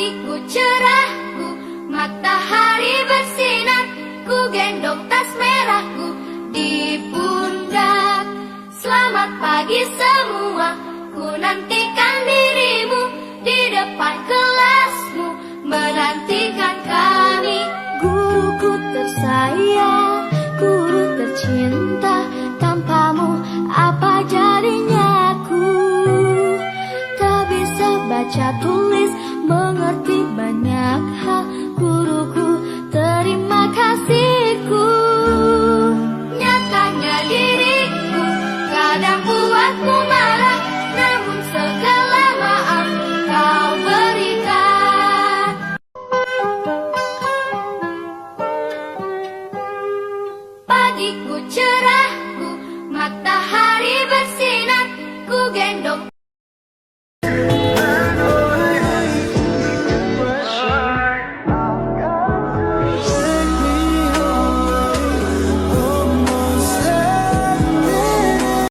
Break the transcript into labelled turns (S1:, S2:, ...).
S1: Pagiku cerahku, matahari bersinar, ku gendong tas merahku di pundak. Selamat pagi semua, ku nantikan dirimu di depan kelasmu, menantikan kami.
S2: Guruku tersayang, guru tercinta, tanpamu apa jadinya aku? Tak bisa baca tulis, mengerti banyak hal. Guruku, terima kasihku.
S1: Nyatanya diriku kadang buatmu marah, namun segala maaf kau berikan. Pagiku cerahku, matahari bersinar, ku gendong